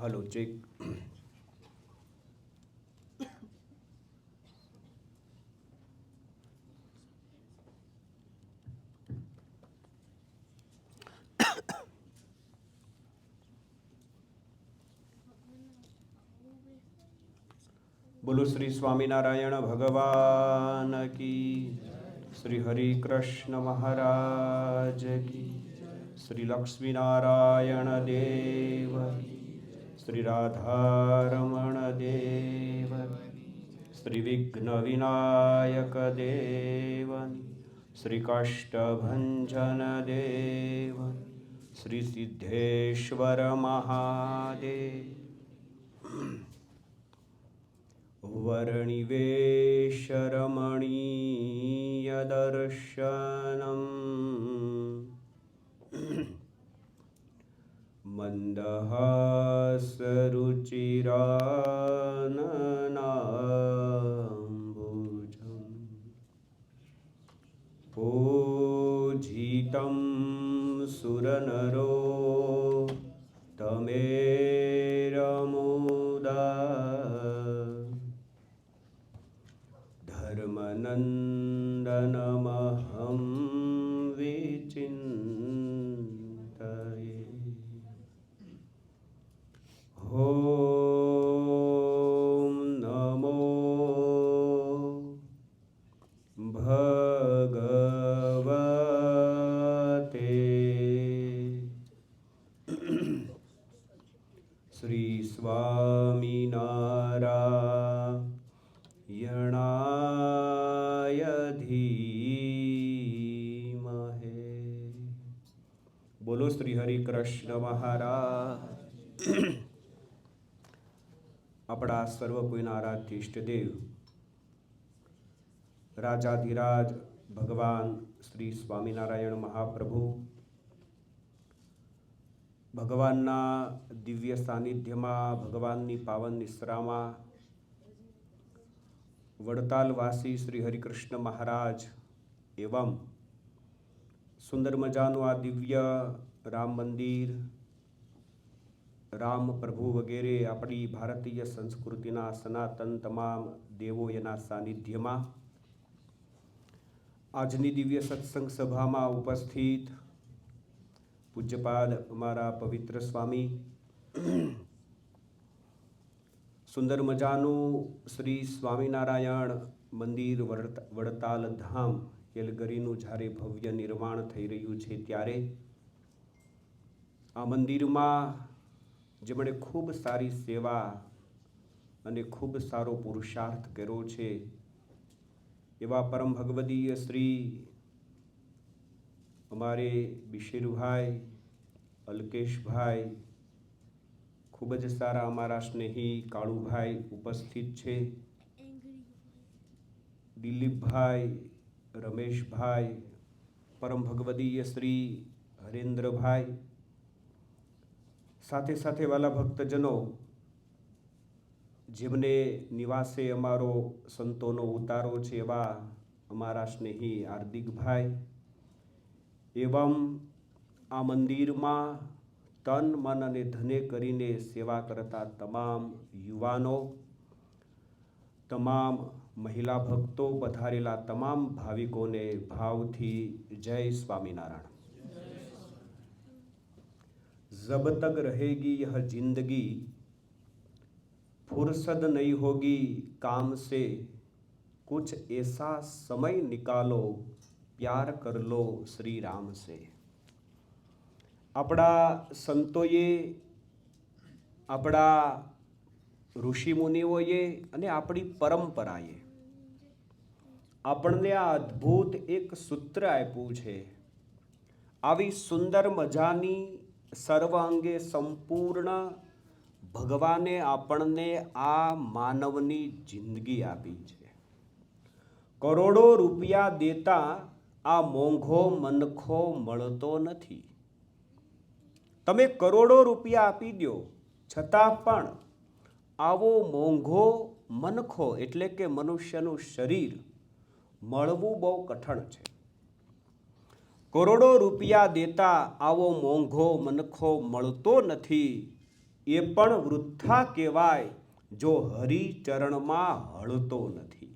Hello check. બોલો શ્રી સ્વામિનારાયણ ભગવાન કી, શ્રી હરિ કૃષ્ણ મહારાજ કી, શ્રી લક્ષ્મીનારાયણ દેવ, શ્રી રાધારમણ દેવ, શ્રી વિઘ્ન વિનાયક દેવ, શ્રી કાષ્ટભંજન દેવ, શ્રી સિદ્ધેશ્વર મહાદેવ. વર્ણિવેશરમણીય દર્શનમ મંદહાસરુચિરાનનાંબુજં પૂજિतं સુરનરો તમેરમુદા ધર્મનંદનમહં વિચિંતયે. ઓમ નમો ભગવતે શ્રી સ્વામિનારાયણાય ધીમહે. બોલો શ્રી હરિ કૃષ્ણ મહારાજ. આપણા સર્વ કોઈના આરાધ્ય ઈષ્ટદેવ રાજાધિરાજ ભગવાન શ્રી સ્વામિનારાયણ મહાપ્રભુ ભગવાનના દિવ્ય સાનિધ્યમાં, ભગવાનની પાવન નિશ્રામાં વડતાલવાસી શ્રી હરિકૃષ્ણ મહારાજ એવં સુંદર મજાનું આ દિવ્ય રામ મંદિર, રામ પ્રભુ વગેરે આપણી ભારતીય સંસ્કૃતિના સનાતન તમામ દેવો એના સાનિધ્યમાં આજની દિવ્ય સત્સંગ સભામાં ઉપસ્થિત પૂજ્યપાદ અમારા પવિત્ર સ્વામી, સુંદર મજાનું શ્રી સ્વામિનારાયણ મંદિર વડતાલ ધામ કેલગરીનું જ્યારે ભવ્ય નિર્માણ થઈ રહ્યું છે ત્યારે આ મંદિરમાં જેમણે ખૂબ સારી સેવા અને ખૂબ સારો પુરુષાર્થ કર્યો છે એવા પરમ ભગવદીય શ્રી અમારે બિશેરુભાઈ, અલ્કેશભાઈ, ખૂબ જ સારા અમારા સ્નેહી કાળુભાઈ ઉપસ્થિત છે, દિલીપભાઈ, રમેશભાઈ, પરમ ભગવદીય શ્રી હરેન્દ્રભાઈ, સાથે સાથે વાલા ભક્તજનો જેમને નિવાસે અમારો સંતોનો ઉતારો છે એવા અમારા સ્નેહી હાર્દિકભાઈ, એવં આ મંદિરમાં તન મન અને ધને કરીને સેવા કરતા તમામ યુવાનો, તમામ મહિલા ભક્તો, પધારેલા તમામ ભાવિકોને ભાવથી જય સ્વામિનારાયણ. जब तक रहेगी यह जिंदगी फुर्सत नहीं होगी काम से, कुछ ऐसा समय निकालो प्यार कर लो श्री राम से. આપણા સંતોએ, આપણા ઋષિમુનિઓએ અને આપણી પરંપરાએ આપણને આ અદ્ભુત એક સૂત્ર આપ્યું છે. આવી સુંદર મજાની સર્વ અંગે સંપૂર્ણ ભગવાને આપણને આ માનવની જિંદગી આપી છે. કરોડો રૂપિયા દેતા આ મોંઘો મનખો મળતો નથી. તમે કરોડો રૂપિયા આપી દો છતાં પણ આવો મોંઘો મનખો એટલે કે મનુષ્યનું શરીર મળવું બહુ કઠણ છે. કરોડો રૂપિયા દેતા આવો મોંઘો મનખો મળતો નથી. એ પણ વૃથા કહેવાય જો હરિચરણમાં હળતો નથી.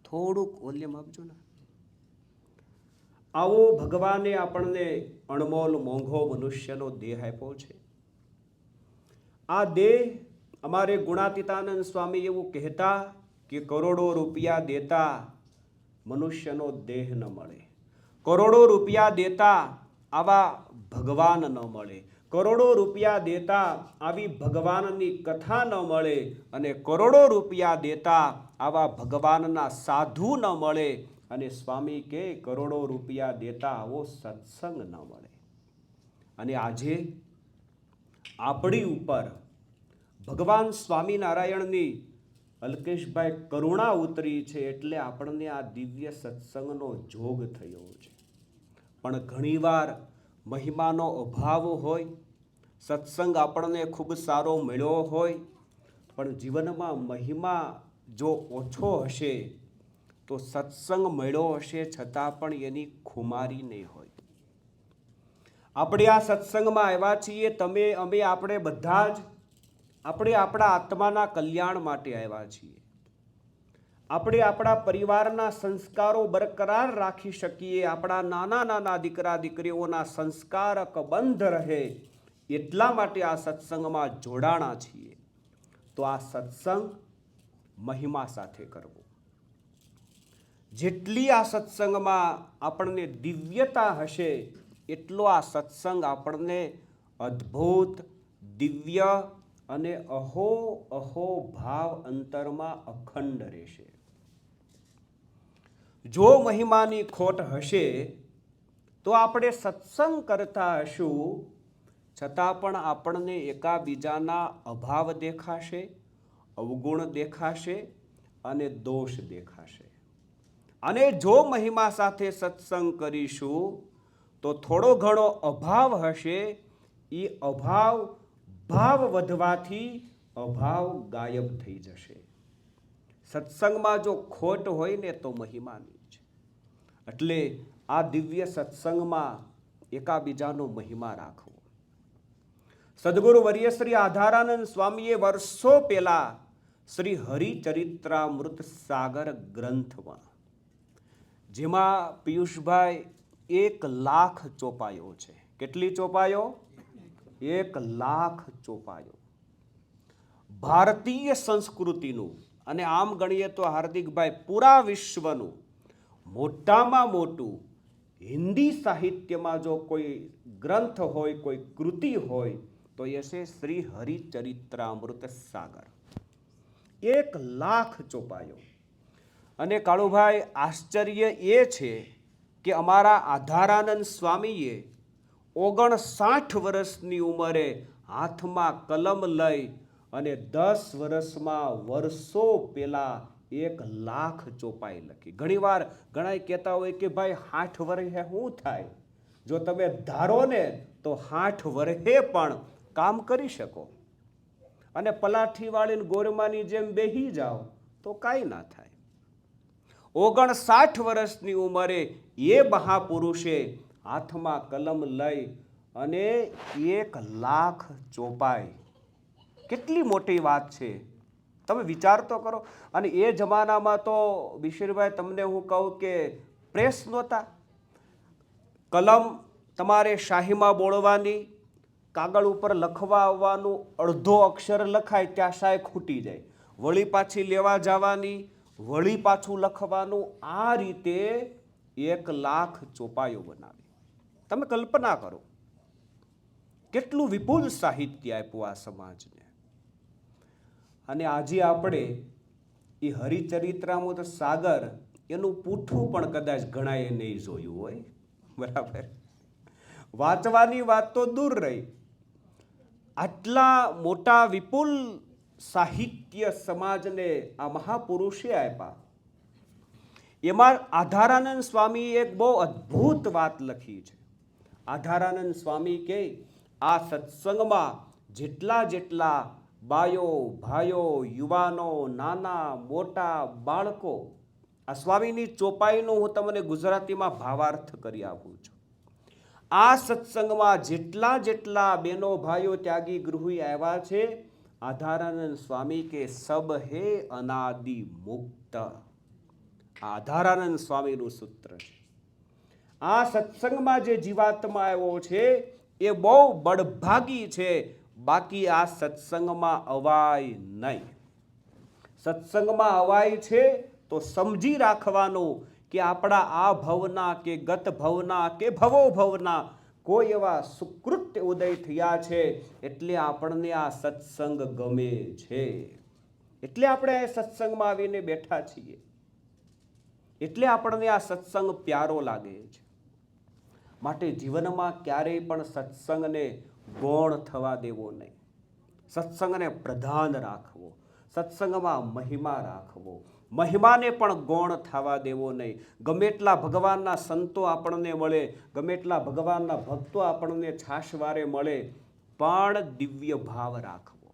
થોડુંક વોલ્યુમ આપજો ને. આવો ભગવાને આપણને અણમોલ મોંઘો મનુષ્યનો દેહ આપ્યો છે. આ દેહ અમારે ગુણાતીતાનંદ સ્વામી એવું કહેતા કે કરોડો રૂપિયા દેતા મનુષ્યનો દેહ ન મળે, કરોડો રૂપિયા દેતા આવા ભગવાન ન મળે, કરોડો રૂપિયા દેતા આવી ભગવાનની કથા ન મળે, અને કરોડો રૂપિયા દેતા આવા ભગવાનના સાધુ ન મળે, અને સ્વામી કે કરોડો રૂપિયા દેતા આવો સત્સંગ ન મળે. અને આજે આપણી ઉપર ભગવાન સ્વામિનારાયણની અલ્કેશભાઈ કરુણા ઉતરી છે, એટલે આપણને આ દિવ્ય સત્સંગનો જોગ થયો છે. પણ ઘણીવાર મહિમાનો અભાવ હોય, સત્સંગ આપણને ખૂબ સારો મળ્યો હોય, પણ જીવનમાં મહિમા જો ઓછો હશે તો સત્સંગ મળ્યો હશે છતાં પણ એની ખુમારી નહીં હોય. આપણે આ સત્સંગમાં આવ્યા છીએ, તમે અમે આપણે બધા જ આપણે આપણા આત્માના કલ્યાણ માટે આવ્યા છીએ. આપણે આપણા પરિવારના સંસ્કારો બરકરાર રાખી શકીએ, આપણા નાના નાના દીકરા દીકરીઓના સંસ્કારક બંધ રહે, એટલા માટે આ સત્સંગમાં જોડાણા છીએ. તો આ સત્સંગ મહિમા સાથે કરવો. જેટલી આ સત્સંગમાં આપણને દિવ્યતા હશે, એટલો આ સત્સંગ આપણને અદ્ભુત, દિવ્ય અને અહો અહો ભાવ અંતરમાં અખંડ રહેશે. જો મહિમાની ખોટ હશે તો આપણે સત્સંગ કરતા હશું, છતાં પણ આપણને એકાબીજાના અભાવ દેખાશે, અવગુણ દેખાશે અને દોષ દેખાશે. અને જો મહિમા સાથે સત્સંગ કરીશું તો થોડો ઘણો અભાવ હશે, એ અભાવ ભાવ વધવાથી અભાવ ગાયબ થઈ જશે. સત્સંગમાં જો ખોટ હોય ને તો મહિમાની છે. એટલે આ દિવ્ય સત્સંગમાં એકાબીજાનો મહિમા રાખવો. સદગુરુ વર્ય શ્રી આધારાનંદ સ્વામીએ વર્ષો પહેલા શ્રી હરિચરિત્રામૃત સાગર ગ્રંથમાં, જેમાં પિયુષભાઈ 1,00,000 ચોપાયો છે. કેટલી ચોપાયો? 1,00,000 ચોપાયો. ભારતીય સંસ્કૃતિનું અને આમ ગણીએ તો હાર્દિકભાઈ પૂરા વિશ્વનું મોટામાં મોટું હિન્દી સાહિત્યમાં જો કોઈ ગ્રંથ હોય, કોઈ કૃતિ હોય તો એ છે શ્રી હરિચરિત્રામૃત સાગર. 1,00,000 ચોપાયો. અને કાળુભાઈ આશ્ચર્ય એ છે કે અમારા આધારાનંદ સ્વામીએ 59 વર્ષની ઉંમરે હાથમાં કલમ લઈ અને 10 વર્ષમાં વર્ષો પહેલા 1,00,000 ચોપાઈ લખી. ઘણીવાર ઘણા કહેતા હોય કે ભાઈ 60 વર્ષે શું થાય? જો તમે ધારો ને તો 60 વર્ષે પણ કામ કરી શકો, અને પલાઠી વાળીને ગોરમાની જેમ બેહી જાઓ તો કાંઈ ના થાય. 59 વર્ષની ઉંમરે એ મહાપુરુષે હાથમાં કલમ લઈ અને 1,00,000 ચોપાઈ. કેટલી મોટી વાત છે, તમે વિચાર તો કરો. અને એ જમાનામાં તો બિશીરભાઈ તમને હું કહું કે પ્રેસ નહોતા. કલમ તમારે શાહીમાં બોળવાની, કાગળ ઉપર લખવા આવવાનું, અડધો અક્ષર લખાય ત્યાં શાય ખૂટી જાય, વળી પાછી લેવા જવાની, વળી પાછું લખવાનું. આ રીતે 1,00,000 ચોપાઈઓ બનાવી. તમે કલ્પના કરો કેટલું વિપુલ સાહિત્ય આપ્યું આ સમાજને. અને આજે આપણે એ હરિચરિત્રામૃત સાગર એનું પૂઠું પણ કદાચ ઘણાએ નહીં જોયું હોય. બરાબર? વાંચવાની વાત તો દૂર રહી, આટલા મોટા વિપુલ સાહિત્ય સમાજને આ મહાપુરુષે આપ્યા. એમાં આધારાનંદ સ્વામીએ એક બહુ અદ્ભુત વાત લખી છે. આધારાનંદ સ્વામી કે આ સત્સંગમાં જેટલા બાયો, ભાઈઓ, યુવાનો, નાના મોટા બાળકો, આ સ્વામીની ચોપાઈનો હું તમને ગુજરાતીમાં ભાવાર્થ કરી આપું છું. આ સત્સંગમાં જેટલા જેટલા બહેનો ભાઈઓ ત્યાગી ગૃહી આવ્યા છે, આધારાનંદ સ્વામી કે સબ હે અનાદિ મુક્ત. આધારાનંદ સ્વામીનું સૂત્ર છે. આ સત્સંગમાં જે જીવાત્મા આવ્યો છે એ બહુ બળભાગી છે. બાકી આ સત્સંગમાં અવાય નહીં. સત્સંગમાં અવાય છે તો સમજી રાખવાનું કે આપણા આ ભવના કે ગત ભવના કે ભવો ભવના કોઈ એવા સુકૃત્ય ઉદય થયા છે, એટલે આપણને આ સત્સંગ ગમે છે, એટલે આપણે સત્સંગમાં આવીને બેઠા છીએ, એટલે આપણને આ સત્સંગ પ્યારો લાગે છે. માટે જીવનમાં ક્યારેય પણ સત્સંગને ગૌણ થવા દેવો નહીં. સત્સંગને પ્રધાન રાખવો, સત્સંગમાં મહિમા રાખવો, મહિમાને પણ ગૌણ થવા દેવો નહીં. ગમે એટલા ભગવાનના સંતો આપણને મળે, ગમે એટલા ભગવાનના ભક્તો આપણને છાશવારે મળે, પણ દિવ્ય ભાવ રાખવો.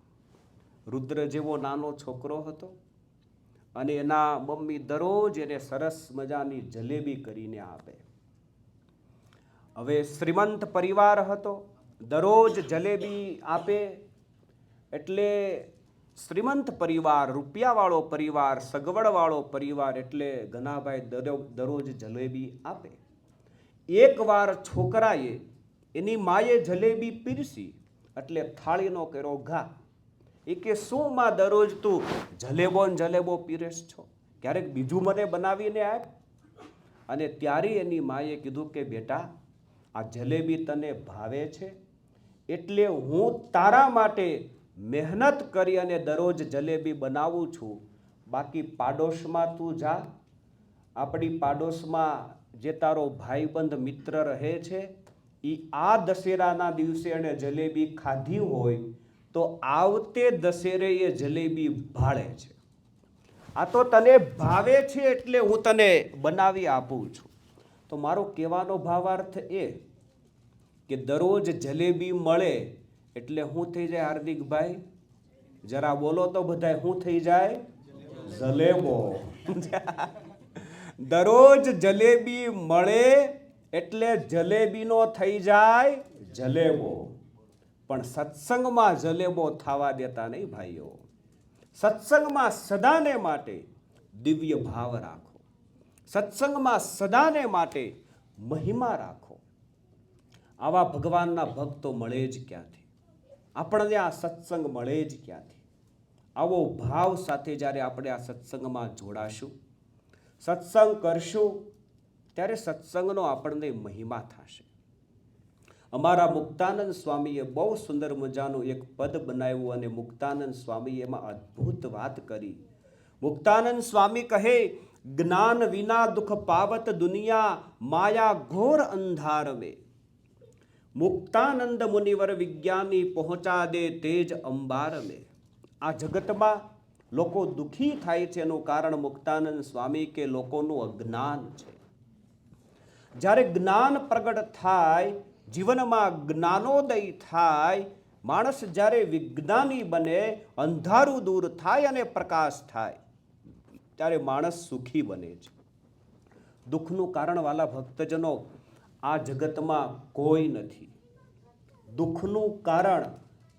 રુદ્ર જેવો નાનો છોકરો હતો અને એના મમ્મી દરરોજ એને સરસ મજાની જલેબી કરીને આપે. હવે શ્રીમંત પરિવાર હતો, દરરોજ જલેબી આપે એટલે શ્રીમંત પરિવાર, રૂપિયાવાળો પરિવાર, સગવડવાળો પરિવાર એટલે ઘનાભાઈ દરરોજ જલેબી આપે. એકવાર છોકરાએ એની માએ જલેબી પીરસી એટલે થાળીનો કર્યો ઘા. એ કે શું માં દરરોજ તું જલેબો ને જલેબો પીરસ છો, ક્યારેક બીજું મને બનાવીને આપ. અને ત્યારે એની માએ કીધું કે બેટા, આ જલેબી તને ભાવે છે એટલે હું તારા માટે મહેનત કરી અને દરરોજ જલેબી બનાવું છું. બાકી પાડોશમાં તું જા, આપણી પાડોશમાં જે તારો ભાઈબંધ મિત્ર રહે છે એ આ દશેરાના દિવસે એણે જલેબી ખાધી હોય તો આવતે દશેરે એ જલેબી ભાળે છે. આ તો તને ભાવે છે એટલે હું તને બનાવી આપું છું. તો મારો કહેવાનો ભાવાર્થ એ કે દરરોજ જલેબી મળે એટલે શું થઈ જાય હાર્દિકભાઈ? જરા બોલો તો બધાય, શું થઈ જાય? જલેબો. દરરોજ જલેબી મળે એટલે જલેબીનો થઈ જાય જલેબો. પણ સત્સંગમાં જલેબો થવા દેતા નહીં ભાઈઓ. સત્સંગમાં સદાને માટે દિવ્ય ભાવ રાખો, સત્સંગમાં સદાને માટે મહિમા રાખો. આવા ભગવાનના ભક્તો મળે જ ક્યાંથી? આપણને આ સત્સંગ મળે જ ક્યાંથી? આવો ભાવ સાથે જ્યારે આપણે આ સત્સંગમાં જોડાશું, સત્સંગ કરશું, ત્યારે સત્સંગનો આપણને મહિમા થશે. અમારા મુક્તાનંદ સ્વામીએ બહુ સુંદર મજાનું એક પદ બનાવ્યું અને મુક્તાનંદ સ્વામીએ એમાં અદ્ભુત વાત કરી. મુક્તાનંદ સ્વામી કહે, જ્ઞાન વિના દુઃખ પાવત દુનિયા, માયા ઘોર અંધાર में મુક્તાનંદ મુનિવર વિજ્ઞાની પહોંચા દે તેજ અંબાર में. આ જગતમાં લોકો દુઃખી થાય છે એનું કારણ મુક્તાનંદ સ્વામી કે લોકોનું અજ્ઞાન છે. જ્યારે જ્ઞાન પ્રગટ થાય, જીવનમાં જ્ઞાનોદય થાય, માણસ જ્યારે વિજ્ઞાની બને, અંધારું દૂર થાય અને પ્રકાશ થાય, ત્યારે માણસ સુખી બને છે. દુઃખનું કારણ વાલા ભક્તજનો આ જગતમાં કોઈ નથી. દુઃખનું કારણ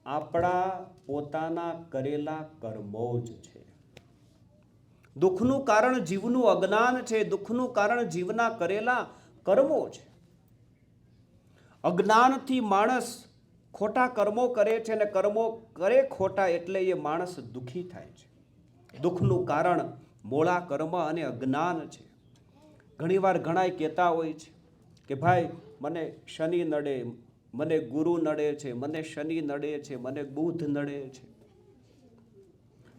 આપણા પોતાના કરેલા કર્મો જ છે. દુઃખનું કારણ જીવનું અજ્ઞાન છે. દુઃખનું કારણ જીવના કરેલા કર્મો છે. અજ્ઞાનથી માણસ ખોટા કર્મો કરે છે અને કર્મો કરે ખોટા એટલે એ માણસ દુઃખી થાય છે. દુઃખનું કારણ મોળા કર્મ અને અજ્ઞાન છે. ઘણીવાર ઘણાય કહેતા હોય છે કે ભાઈ મને શનિ નડે, મને ગુરુ નડે છે, મને શનિ નડે છે, મને બુધ નડે છે.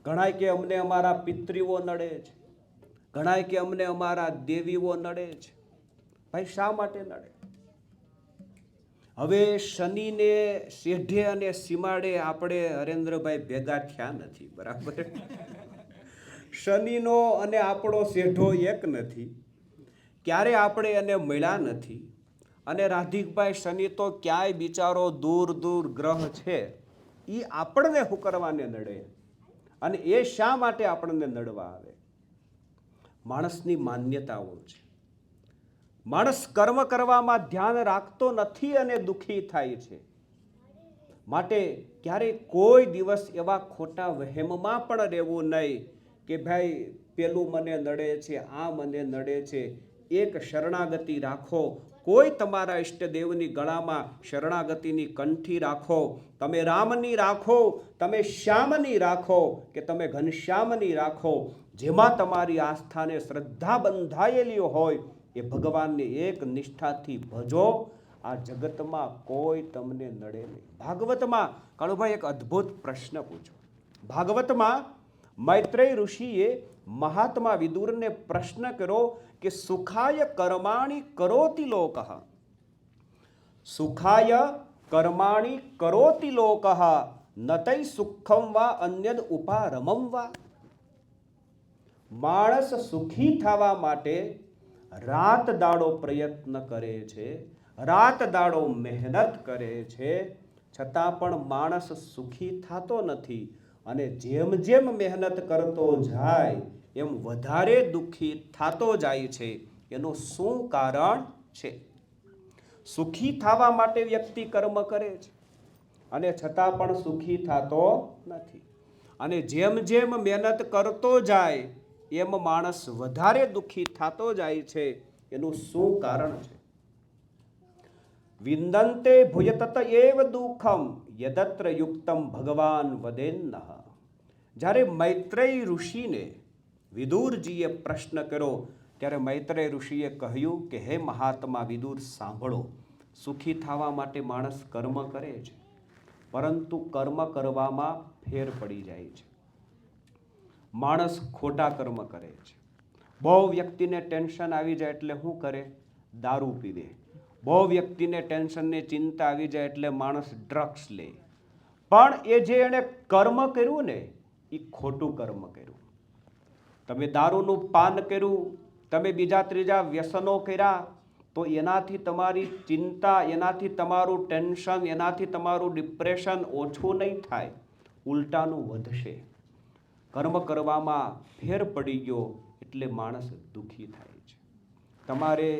ઘણાય કે અમને અમારા પિતૃઓ નડે છે, ઘણાય કે અમને અમારા દેવીઓ નડે છે. ભાઈ શા માટે નડે? હવે શનિને શેઢે અને સીમાડે આપણે હરેન્દ્રભાઈ ભેગા થયા નથી, બરાબર? શનિનો અને આપણો શેઢો એક નથી, ક્યારે આપણે એને મળ્યા નથી. અને રાધિકભાઈ શનિ તો ક્યાંય બિચારો દૂર દૂર ગ્રહ છે, એ આપણને શું કરવાને નડે? અને એ શા માટે આપણને નડવા આવે? માણસની માન્યતાઓ છે. માણસ કર્મ કરવામાં ધ્યાન રાખતો નથી અને દુઃખી થાય છે. માટે ક્યારેય કોઈ દિવસ એવા ખોટા વહેમમાં પણ રહેવું નહીં કે ભાઈ પેલું મને નડે છે, આ મને નડે છે. એક શરણાગતિ રાખો. કોઈ તમારા ઈષ્ટદેવની ગળામાં શરણાગતિની કંઠી રાખો. તમે રામની રાખો, તમે શ્યામની રાખો, કે તમે ઘનશ્યામની રાખો. જેમાં તમારી આસ્થાને શ્રદ્ધા બંધાયેલી હોય એ ભગવાનને એક નિષ્ઠાથી ભજો. આ જગતમાં કોઈ તમને નડે નહીં. ભાગવતમાં કાળુભાઈ એક અદ્ભુત પ્રશ્ન પૂછો. ભાગવતમાં મૈત્રેય ઋષિએ મહાત્મા વિદુરને પ્રશ્ન કર્યો કે સુખાય કર્માણિ કરોતિ લોકઃ, સુખાય કર્માણિ કરોતિ લોકઃ નતૈ સુખમ વા અન્યદ ઉપારમમ વા. માણસ સુખી થવા માટે રાત દાડો પ્રયત્ન કરે છે, રાત દાડો મહેનત કરે છે, છતાં પણ માણસ સુખી થતો નથી. અને જેમ જેમ મહેનત કરતો જાય એમ વધારે દુઃખી થતો જાય છે. એનું શું કારણ છે? સુખી થવા માટે વ્યક્તિ કર્મ કરે છે અને છતાં પણ સુખી થતો નથી. અને જેમ જેમ મહેનત કરતો જાય એમ માણસ વધારે દુઃખી થતો જાય છે. એનું શું કારણ છે? વિંદન્તે ભૂયતત એવ દુઃખમ યદત્ર યુક્તમ ભગવાન વદેન્નઃ. જ્યારે મૈત્રેય ઋષિને વિદુરજીએ પ્રશ્ન કર્યો ત્યારે મૈત્રેય ઋષિએ કહ્યું કે હે મહાત્મા વિદુર, સાંભળો. સુખી થવા માટે માણસ કર્મ કરે છે, પરંતુ કર્મ કરવામાં ફેર પડી જાય છે. માણસ ખોટા કર્મ કરે છે. બહુ વ્યક્તિને ટેન્શન આવી જાય એટલે શું કરે? દારૂ પીવે. બહુ વ્યક્તિને ટેન્શનની ચિંતા આવી જાય એટલે માણસ ડ્રગ્સ લે. પણ એ જે એણે કર્મ કર્યું ને એ ખોટું કર્મ કર્યું. તમે દારૂનું પાન કર્યું, તમે બીજા ત્રીજા વ્યસનો કર્યા, તો એનાથી તમારી ચિંતા, એનાથી તમારું ટેન્શન, એનાથી તમારું ડિપ્રેશન ઓછું નહીં થાય, ઉલટાનું વધશે. કર્મ કરવામાં ફેર પડી ગયો એટલે માણસ દુઃખી થાય છે. તમારે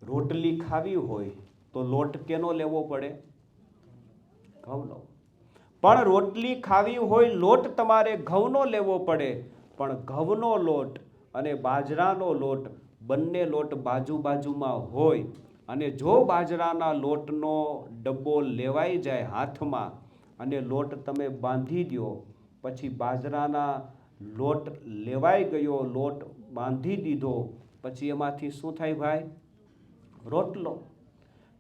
રોટલી ખાવી હોય તો લોટ કેનો લેવો પડે? ઘઉંનો. પણ રોટલી ખાવી હોય લોટ તમારે ઘઉંનો લેવો પડે. પણ ઘઉંનો લોટ અને બાજરાનો લોટ બંને લોટ બાજુ બાજુમાં હોય અને જો બાજરાના લોટનો ડબ્બો લેવાઈ જાય હાથમાં અને લોટ તમે બાંધી દો, પછી બાજરાના લોટ લેવાઈ ગયો, લોટ બાંધી દીધો, પછી એમાંથી શું થાય ભાઈ? રોટલો.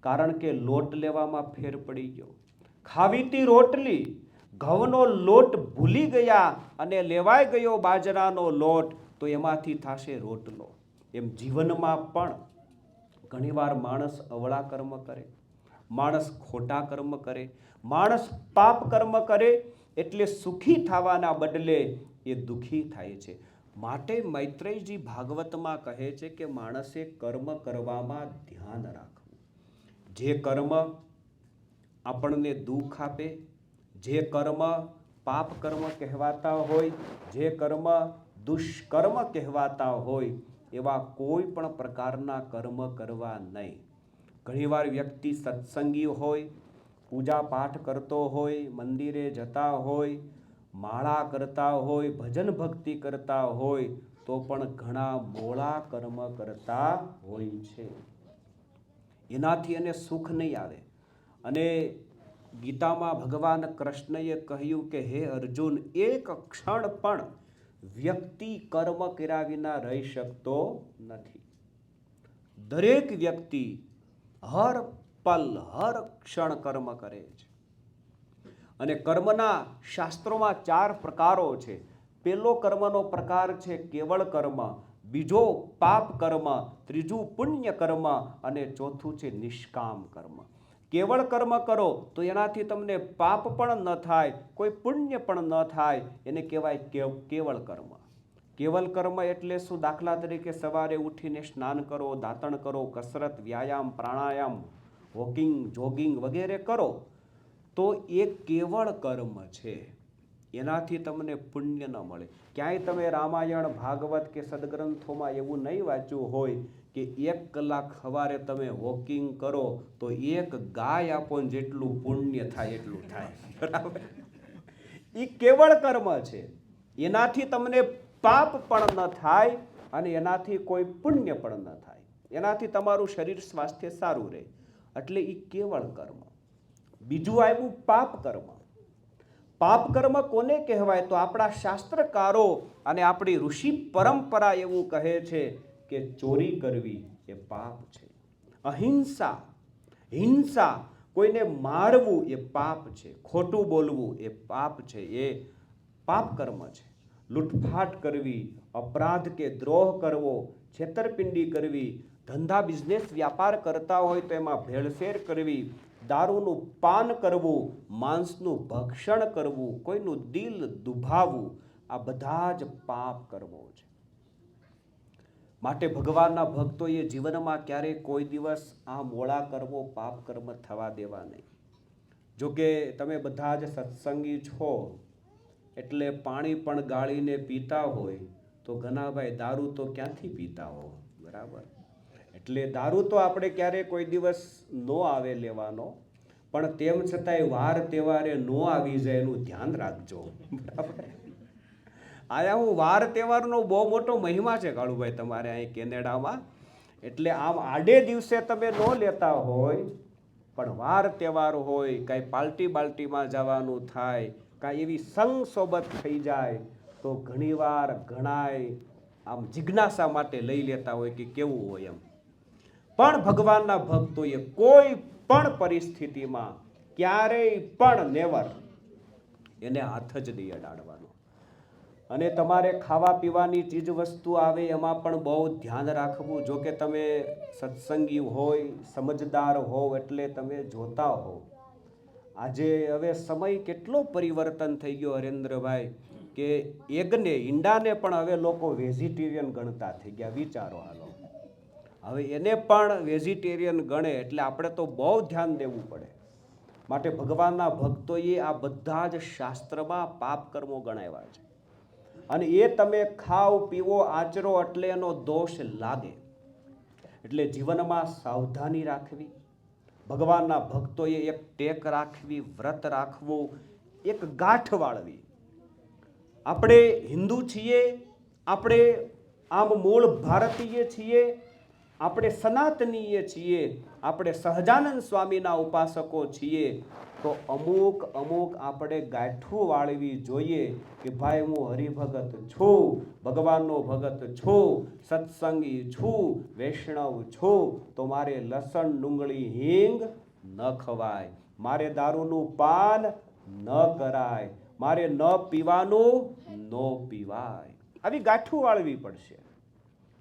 કારણ કે લોટ લેવામાં ફેર પડી ગયો. ખાવીતી રોટલી, ઘઉંનો લોટ ભૂલી ગયા અને લેવાઈ ગયો બાજરાનો લોટ, તો એમાંથી થશે રોટલો. એમ જીવનમાં પણ ઘણીવાર માણસ અવળા કર્મ કરે, માણસ ખોટા કર્મ કરે, માણસ પાપ કર્મ કરે એટલે સુખી થવાના બદલે એ દુઃખી થાય છે. માટે મૈત્રેયજી ભાગવતમાં કહે છે કે માણસે કર્મ કરવામાં ધ્યાન રાખવું. જે કર્મ આપણને દુઃખ આપે, જે કર્મ પાપ કર્મ કહેવાતા હોય, જે કર્મ દુષ્કર્મ કહેવાતા હોય, એવા કોઈ પણ પ્રકારના કર્મ કરવા નહીં. ઘણીવાર વ્યક્તિ સત્સંગી હોય, પૂજા પાઠ કરતો હોય, મંદિરે જતા હોય, માળા કરતા હોય, ભજન ભક્તિ કરતા હોય, તો પણ ઘણા મોળા કર્મ કરતા હોય છે. એનાથી એને સુખ નહીં આવે. અને ગીતામાં ભગવાન કૃષ્ણએ કહ્યું કે હે અર્જુન, એક ક્ષણ પણ વ્યક્તિ કર્મ કર્યા વિના રહી શકતો નથી. દરેક વ્યક્તિ હર પલ હર ક્ષણ કર્મ કરે છે. અને કર્મના શાસ્ત્રોમાં 4 પ્રકારો છે. પહેલો કર્મનો પ્રકાર છે કેવળ કર્મ, બીજો પાપ કર્મ, ત્રીજું પુણ્ય કર્મ અને ચોથું છે નિષ્કામ કર્મ. કેવળ કર્મ કરો તો એનાથી તમને પાપ પણ ન થાય, કોઈ પુણ્ય પણ ન થાય, એને કહેવાય કેવળ કર્મ. કેવલ કર્મ એટલે શું? દાખલા તરીકે સવારે ઉઠીને સ્નાન કરો, દાંતણ કરો, કસરત, વ્યાયામ, પ્રાણાયામ, વોકિંગ, જોગિંગ વગેરે કરો તો એ કેવળ કર્મ છે. એનાથી તમને પુણ્ય ન મળે. ક્યાંય તમે રામાયણ ભાગવત કે સદગ્રંથોમાં એવું નહીં વાંચ્યું હોય કે 1 કલાક સવારે તમે વોકિંગ કરો તો 1 ગાય આપો ને જેટલું પુણ્ય થાય એટલું થાય. બરાબર, એ કેવળ કર્મ છે. એનાથી તમને પાપ પણ ન થાય અને એનાથી કોઈ પુણ્ય પણ ન થાય. એનાથી તમારું શરીર સ્વાસ્થ્ય સારું રહે. એટલે એ કેવળ કર્મ. બીજું આવ્યું પાપ કર્મ. પાપ કર્મ કોને કહેવાય? તો આપણા શાસ્ત્રકારો અને આપણી ઋષિ પરંપરા એવું કહે છે કે ચોરી કરવી એ પાપ છે. અહિંસા, હિંસા, કોઈને મારવું એ પાપ છે. ખોટું બોલવું એ પાપ છે, એ પાપ કર્મ છે. લૂંટફાટ કરવી, અપરાધ કે દ્રોહ કરવો, છેતરપિંડી કરવી, ધંધા બિઝનેસ વ્યાપાર કરતા હોય તો એમાં ભેળસેળ કરવી, દારૂનું પાન કરવું, માંસનું ભક્ષણ કરવું, કોઈનું દિલ દુભાવવું, આ બધા જ પાપ કર્મો છે. માટે ભગવાનના ભક્તોએ જીવનમાં ક્યારેય કોઈ દિવસ આ મોળા કર્મો, પાપ કર્મ થવા દેવા નહીં. જોકે તમે બધા જ સત્સંગી છો એટલે પાણી પણ ગાળીને પીતા હોય તો ઘનાભાઈ દારૂ તો ક્યાંથી પીતા હો? બરાબર. એટલે દારૂ તો આપણે ક્યારેય કોઈ દિવસ ન આવે લેવાનો, પણ તેમ છતાંય વાર તહેવારે ન આવી જાય એનું ધ્યાન રાખજો. બરાબર. આયા હું વાર તહેવારનો બહુ મોટો મહિમા છે કાળુભાઈ તમારે અહીં કેનેડામાં. એટલે આમ આડે દિવસે તમે ન લેતા હોય, પણ વાર તહેવાર હોય, કાંઈ પાર્ટી બાલ્ટીમાં જવાનું થાય, કાંઈ એવી સંગ સોબત થઈ જાય તો ઘણીવાર ઘણાય આમ જિજ્ઞાસા માટે લઈ લેતા હોય કે કેવું હોય એમ. પણ ભગવાનના ભક્તોએ કોઈ પણ પરિસ્થિતિમાં ક્યારેય પણ નેવર એને હાથ જ નહીં અડાડવાનો. અને તમારે ખાવા પીવાની ચીજ વસ્તુ આવે એમાં પણ બહુ ધ્યાન રાખવું. જો કે તમે સત્સંગી હોય, સમજદાર હોવ એટલે તમે જોતા હો. આજે હવે સમય કેટલો પરિવર્તન થઈ ગયો હરેન્દ્રભાઈ કે એગને ઈંડાને પણ હવે લોકો વેજીટેરિયન ગણતા થઈ ગયા. વિચારો હાલો, હવે એને પણ વેજીટેરિયન ગણે એટલે આપણે તો બહુ ધ્યાન દેવું પડે. માટે ભગવાનના ભક્તોએ આ બધા જ શાસ્ત્રમાં પાપ કર્મો ગણાવ્યા છે. અને એ તમે ખાઓ પીવો આચરો એટલે એનો દોષ લાગે. એટલે જીવનમાં સાવધાની રાખવી. ભગવાનના ભક્તોએ એક ટેક રાખવી, વ્રત રાખવું, એક ગાંઠ વાળવી. આપણે હિન્દુ છીએ, આપણે આમ મૂળ ભારતીય છીએ, આપણે સનાતનીય છીએ, આપણે સહજાનંદ સ્વામીના ઉપાસકો છીએ, તો અમુક આપણે ગાંઠું વાળવી જોઈએ કે ભાઈ હું હરિભગત છું, ભગવાનનો ભગત છું, સત્સંગી છું, વૈષ્ણવ છું, તો મારે લસણ ડુંગળી હિંગ ન ખવાય, મારે દારૂનું પાન ન કરાય, મારે ન પીવાનું ન પીવાય. આવી ગાંઠું વાળવી પડશે.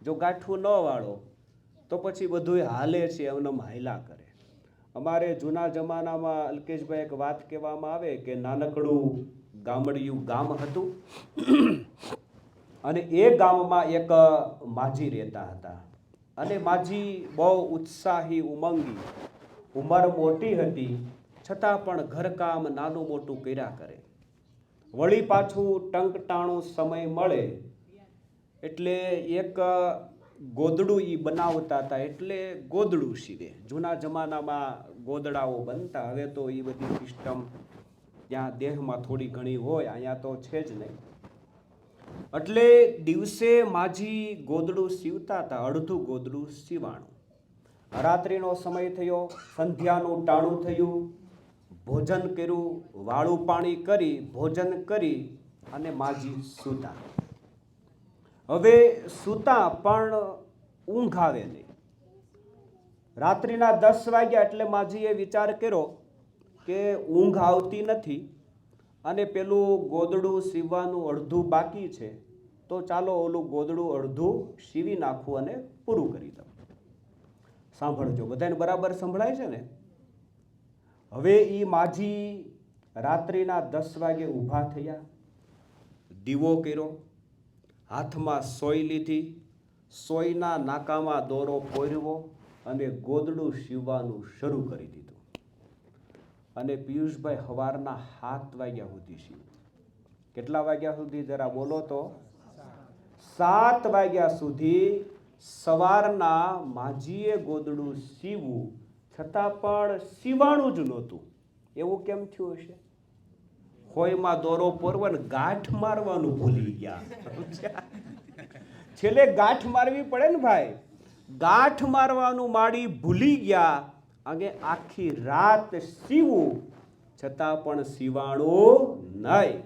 જો ગાંઠું ન વાળો તો પછી બધું હાલે છે એમને હાયલા કરે. અમારે જૂના જમાનામાં અલ્કેશભાઈ એક વાત કહેવામાં આવે કે નાનકડું ગામડિયું ગામ હતું અને એ ગામમાં એક માજી રહેતા હતા. અને માજી બહુ ઉત્સાહી, ઉમંગી, ઉંમર મોટી હતી છતાં પણ ઘરકામ નાનું મોટું કર્યા કરે. વળી પાછું ટંકટાણું સમય મળે એટલે એક ગોદડું ઈ બનાવતા હતા. એટલે ગોદડું સીવે. જૂના જમાનામાં ગોદડાઓ બનતા. હવે તો એ બધી સિસ્ટમ ત્યાં દેહમાં થોડી ઘણી હોય, અહીંયા તો છે જ નહીં. એટલે દિવસે માજી ગોદડું સીવતા હતા. અડધું ગોદડું સીવાણું. રાત્રિનો સમય થયો, સંધ્યાનું ટાણું થયું, ભોજન કર્યું, વાળું પાણી કરી ભોજન કરી અને માજી સૂતા. હવે સૂતા પણ ઊંઘ આવે નહીં. રાત્રિના 10 વાગ્યા એટલે માજીએ વિચાર કર્યો કે ઊંઘ આવતી નથી અને પેલું ગોદડું સીવવાનું અડધું બાકી છે, તો ચાલો ઓલું ગોદડું અડધું સીવી નાખવું અને પૂરું કરી દઉં. સાંભળજો, બધાને બરાબર સંભળાય છે ને? હવે એ માજી રાત્રિના 10 વાગે ઊભા થયા, દીવો કર્યો, હાથમાં સોય લીધી, સોયના નાકામાં દોરો પોરવો અને ગોદડું સીવવાનું શરૂ કરી દીધું. અને પિયુષભાઈ સવારના 7 વાગ્યા સુધી સીવ્યું. કેટલા વાગ્યા સુધી જરા બોલો તો? 7 વાગ્યા સુધી સવારના માજીએ ગોદડું સીવું છતાં પણ સીવાણું જ નહોતું. એવું કેમ થયું હશે? હોયમાં દોરો પોરવો ને ગાંઠ મારવાનું ભૂલી ગયા. છેલ્લે ગાંઠ મારવી પડે ને ભાઈ. ગાંઠ મારવાનું માડી ભૂલી ગયા અને આખી રાત સીવું છતાં પણ સીવાણું નહીં.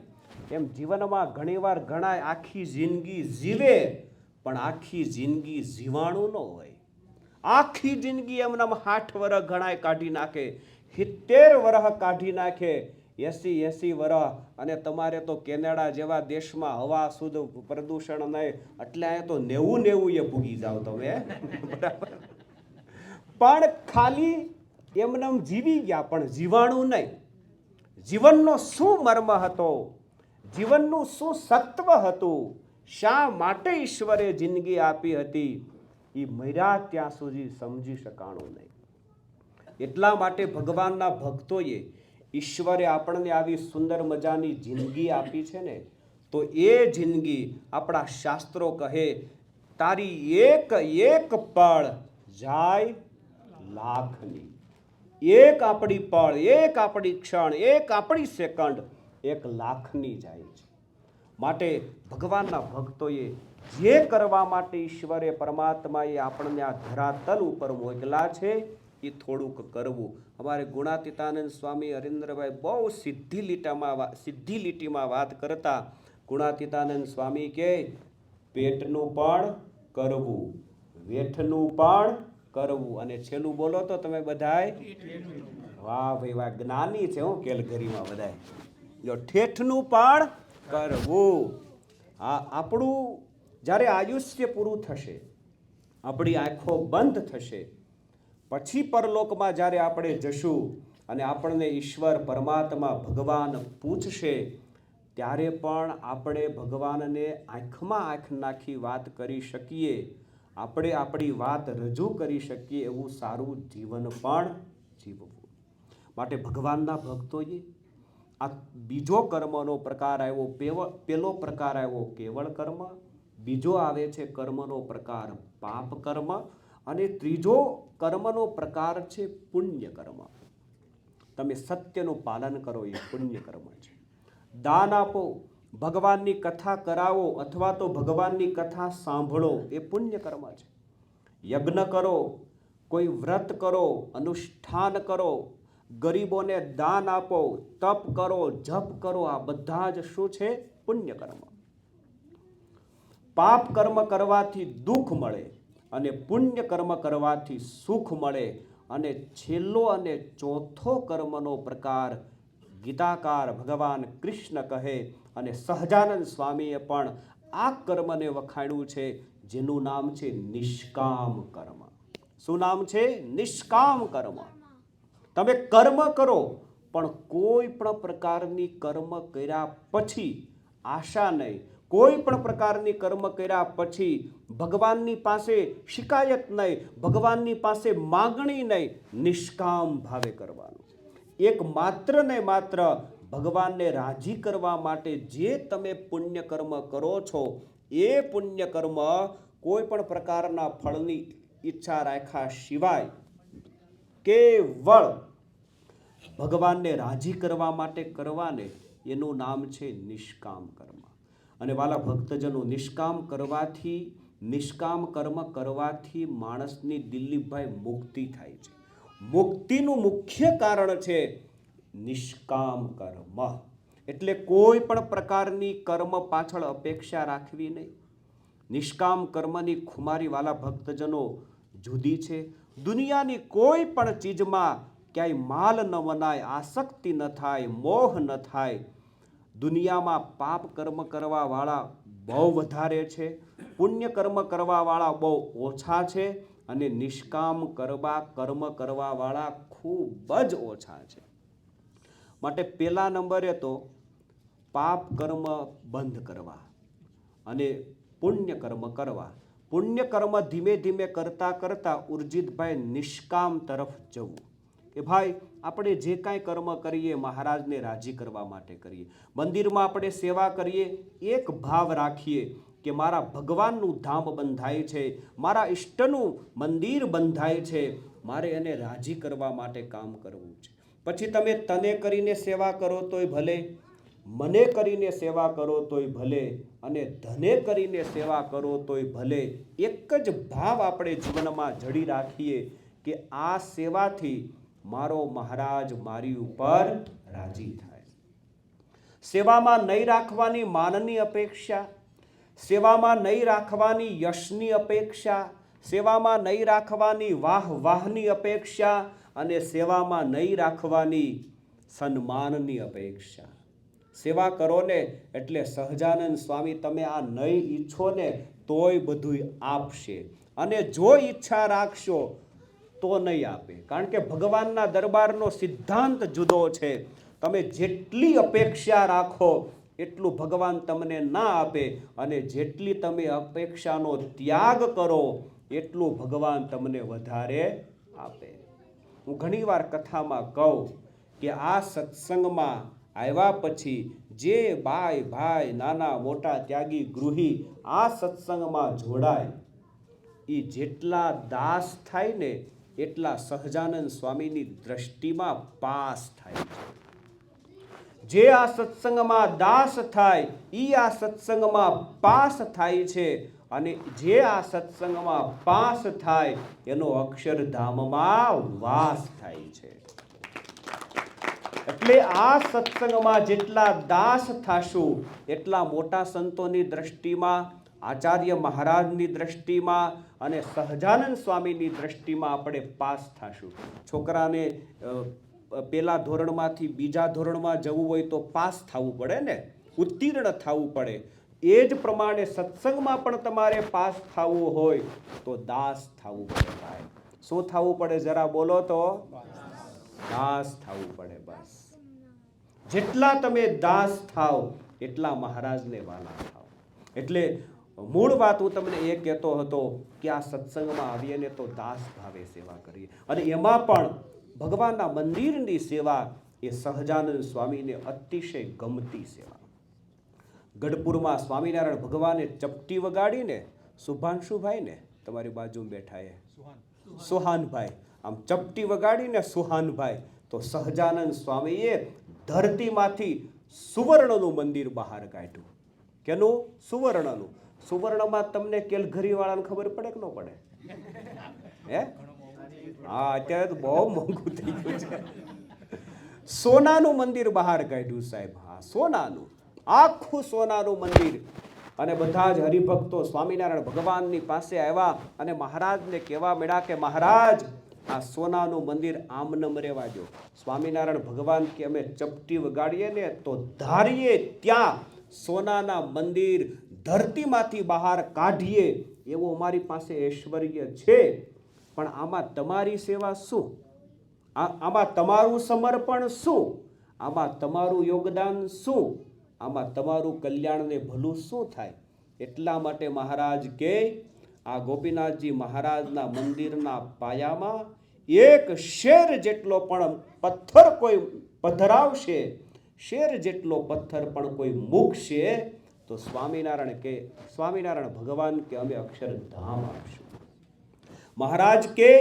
એમ જીવનમાં ઘણીવાર ઘણા આખી જિંદગી જીવે પણ આખી જિંદગી જીવાણું ન હોય. આખી જિંદગી એમનામ 60 વર્ષ ઘણાય કાઢી નાખે, 70 વર્ષ કાઢી નાખે, 80 વર્ષ. અને તમારે તો કેનેડા જેવા દેશમાં હવા શુદ્ધ, પ્રદૂષણ નહીં, એટલે અહીંયા તો 90 એ ભૂગી જાવ તમે. બરાબર. પણ ખાલી એમનામ જીવી ગયા પણ જીવાણું નહીં. જીવનનો શું મર્મ હતો, જીવનનું શું સત્વ હતું, શા માટે ઈશ્વરે જિંદગી આપી હતી, એ મર્યા ત્યાં સુધી સમજી શકાણું નહીં. એટલા માટે ભગવાનના ભક્તોએ ઈશ્વરે આપણને આવી સુંદર મજાની જિંદગી આપી છે ને, તો એ જિંદગી આપણા શાસ્ત્રો કહે તારી એક એક પળ જાય લાખની. એક આપણી પળ, એક આપણી ક્ષણ, એક આપણી સેકન્ડ 1 લાખની જાય છે. માટે ભગવાનના ભક્તોએ જે કરવા માટે ઈશ્વરે પરમાત્માએ આપણને આ ધરાતલ ઉપર મોકલા છે એ થોડુંક કરવું. અમારે ગુણાતીતાનંદ સ્વામી હરીન્દ્રભાઈ બહુ સીધી લીટીમાં વાત કરતા. ગુણાતીતાનંદ સ્વામી કહે પેટનું પણ કરવું, વેઠનું પણ કરવું, અને છેલ્લું બોલો તો તમે બધાય. વાહ ભાઈ વાહ, જ્ઞાની છે હું કેલગરીમાં બધાય. જો ઠેઠનું પણ કરવું. આપણું જ્યારે આયુષ્ય પૂરું થશે, આપણી આંખો બંધ થશે, પછી પરલોકમાં જ્યારે આપણે જશું અને આપણને ઈશ્વર પરમાત્મા ભગવાન પૂછશે, ત્યારે પણ આપણે ભગવાનને આંખમાં આંખ નાખી વાત કરી શકીએ, આપણે આપણી વાત રજૂ કરી શકીએ એવું સારું જીવન પણ જીવવું. માટે ભગવાનના ભક્તોએ આ બીજો કર્મનો પ્રકાર આવ્યો. પેલો પ્રકાર આવ્યો કેવળ કર્મ, બીજો આવે છે કર્મનો પ્રકાર પાપ કર્મ, અને ત્રીજો કર્મનો પ્રકાર છે પુણ્ય કર્મ. તમે સત્યનું પાલન કરો એ પુણ્ય કર્મ છે. દાન આપો, ભગવાનની કથા કરાવો અથવા તો ભગવાનની કથા સાંભળો એ પુણ્ય કર્મ છે. યજ્ઞ કરો, કોઈ વ્રત કરો, અનુષ્ઠાન કરો, ગરીબોને દાન આપો, તપ કરો, જપ કરો, આ બધા જ શું છે? પુણ્ય કર્મ. પાપ કર્મ કરવાથી દુઃખ મળે અને પુણ્ય કર્મ કરવાથી સુખ મળે. અને છેલ્લો અને ચોથો કર્મનો પ્રકાર ગીતાકાર ભગવાન કૃષ્ણ કહે, અને સહજાનંદ સ્વામીએ પણ આ કર્મને વખાણ્યું છે, જેનું નામ છે નિષ્કામ કર્મ. શું નામ છે? નિષ્કામ કર્મ. તમે કર્મ કરો પણ કોઈ પણ પ્રકારની કર્મ કર્યા પછી આશા નહીં, કોઈ પણ પ્રકારની કર્મ કર્યા પછી ભગવાનની પાસે શિકાયત નહીં, ભગવાનની પાસે માગણી નહીં, નિષ્કામ ભાવે કરવાનું. એક માત્ર ને માત્ર ભગવાનને રાજી કરવા માટે જે તમે પુણ્ય કર્મ કરો છો, એ પુણ્ય કર્મ કોઈ પણ પ્રકારના ફળની ઈચ્છા રાખ્યા સિવાય કેવળ ભગવાનને રાજી કરવા માટે કરવાને એનું નામ છે નિષ્કામ કર્મ. અને વાલા ભક્તજનો, નિષ્કામ કર્મ કરવાથી માણસની દિલીપભાઈ મુક્તિ થાય છે. મુક્તિનું મુખ્ય કારણ છે નિષ્કામ કર્મ. એટલે કોઈ પણ પ્રકારની કર્મ પાછળ અપેક્ષા રાખવી નહીં. નિષ્કામ કર્મની ખુમારી વાલા ભક્તજનો જુદી છે. દુનિયાની કોઈ પણ ચીજમાં ક્યાંય માલ ન મનાય, આસક્તિ ન થાય, મોહ ન થાય. દુનિયામાં પાપ કર્મ કરવા વાળા બહુ વધારે છે, પુણ્ય કર્મ કરવા વાળા બહુ ઓછા છે, અને નિષ્કામ કર્મ કરવા વાળા ખૂબ જ ઓછા છે. માટે પહેલા નંબરે તો પાપ કર્મ બંધ કરવા અને પુણ્ય કર્મ કરવા. પુણ્ય કર્મ ધીમે ધીમે કરતા કરતા ઉર્જિતભાઈ નિષ્કામ તરફ જવું. કે ભાઈ આપણે જે કાંઈ કર્મ કરીએ મહારાજને રાજી કરવા માટે કરીએ. મંદિરમાં આપણે સેવા કરીએ, એક ભાવ રાખીએ કે મારા ભગવાનનું ધામ બંધાય છે, મારા ઈષ્ટનું મંદિર બંધાય છે, મારે એને રાજી કરવા માટે કામ કરવું છે. પછી તમે તને કરીને સેવા કરો તોય ભલે, મને કરીને સેવા કરો તોય ભલે, અને ધને કરીને સેવા કરો તોય ભલે. એક જ ભાવ આપણે જીવનમાં જડી રાખીએ કે આ સેવાથી મારો મહારાજ મારી ઉપર રાજી થાય. સેવામાં નહીં રાખવાની માનની અપેક્ષા, સેવામાં નહીં રાખવાની યશની અપેક્ષા, સેવામાં નહીં રાખવાની વાહની અપેક્ષા, અને સેવામાં નહીં રાખવાની સન્માનની અપેક્ષા. સેવા કરો ને એટલે સહજાનંદ સ્વામી તમે આ નહીં ઈચ્છો ને તોય બધું આપશે, અને જો ઈચ્છા રાખશો તો નહીં આપે. કારણ કે ભગવાનના દરબારનો સિદ્ધાંત જુદો છે. તમે જેટલી અપેક્ષા રાખો એટલું ભગવાન તમને ના આપે, અને જેટલી તમે અપેક્ષાનો ત્યાગ કરો એટલું ભગવાન તમને વધારે આપે. હું ઘણીવાર કથામાં કહું કે આ સત્સંગમાં આવ્યા પછી જે બાઈ ભાઈ નાના મોટા ત્યાગી ગૃહી આ સત્સંગમાં જોડાય એ જેટલા દાસ થાય ને એટલા સહજાનંદ સ્વામીની દ્રષ્ટિમાં પાસ થાય છે. જે આ સત્સંગમાં દાસ થાય એ આ સત્સંગમાં પાસ થાય છે, અને જે આ સત્સંગમાં પાસ થાય એનો અક્ષરધામમાં વાસ થાય છે. એટલે આ સત્સંગમાં જેટલા દાસ થાશું એટલા મોટા સંતોની દ્રષ્ટિમાં, આચાર્ય મહારાજની દ્રષ્ટિમાં અને સહજાનંદ સ્વામીની દ્રષ્ટિમાં આપણે પાસ થાશું. છોકરાને પેલા ધોરણમાંથી બીજા ધોરણમાં જવું હોય તો પાસ થવું પડે ને, ઉત્તીર્ણ થવું પડે. એ જ પ્રમાણે સત્સંગમાં પણ તમારે પાસ થવું હોય તો દાસ થવું પડે. ભાઈ શું થવું પડે જરા બોલો તો? દાસ થવું પડે. બસ જેટલા તમે દાસ થાવ એટલા મહારાજને વાલા થાવ. એટલે મૂળ વાત હું તમને એ કહેતો હતો કે આ સત્સંગમાં આવીએ ને તો દાસ ભાવે સેવા કરીએ, અને એમાં પણ ભગવાનના મંદિરની સેવા એ સહજાનંદ સ્વામીને અતિશય ગમતી સેવા. ગઢપુરમાં સ્વામિનારાયણ ભગવાને ચપટી વગાડીને શુભાંશુભાઈ ને તમારી બાજુમાં બેઠા એ સુહાનભાઈ આમ ચપટી વગાડીને સુહાનભાઈ, તો સહજાનંદ સ્વામીએ ધરતીમાંથી સુવર્ણનું મંદિર બહાર કાઢ્યું. કેનું? સુવર્ણનું. સુવર્ણમાં તમને કેલઘરી વાળાને ખબર પડે કે ન પડે? હે? હા, અત્યારે તો બહુ મોંઘું થઈ ગયું છે. સોનાનું મંદિર બહાર કાઢ્યું સાહેબ. હા, સોનાનું, આખું સોનાનું મંદિર. અને બધા જ હરિભક્તો સ્વામિનારાયણ ભગવાનની પાસે આવ્યા અને મહારાજને કહેવા મળ્યા કે મહારાજ આ સોનાનું મંદિર આમ નમ રહેવા દો. સ્વામિનારાયણ ભગવાન કે અમે ચપટી વગાડીએ ને તો ધારીએ ત્યાં સોનાના મંદિર ધરતીમાંથી બહાર કાઢીએ એવું અમારી પાસે ઐશ્વર્ય છે, પણ આમાં તમારી સેવા શું? આમાં તમારું સમર્પણ શું? આમાં તમારું યોગદાન શું? આમાં તમારું કલ્યાણ ને ભલું શું થાય? એટલા માટે મહારાજ કે આ ગોપીનાથજી મહારાજના મંદિરના પાયામાં એક શેર જેટલો પણ પથ્થર કોઈ પધરાવશે, શેર જેટલો પથ્થર પણ કોઈ મૂકશે તો સ્વામિનારાયણ કે સ્વામિનારાયણ ભગવાન કે અમે અક્ષરધામ આપશું. મહારાજ કે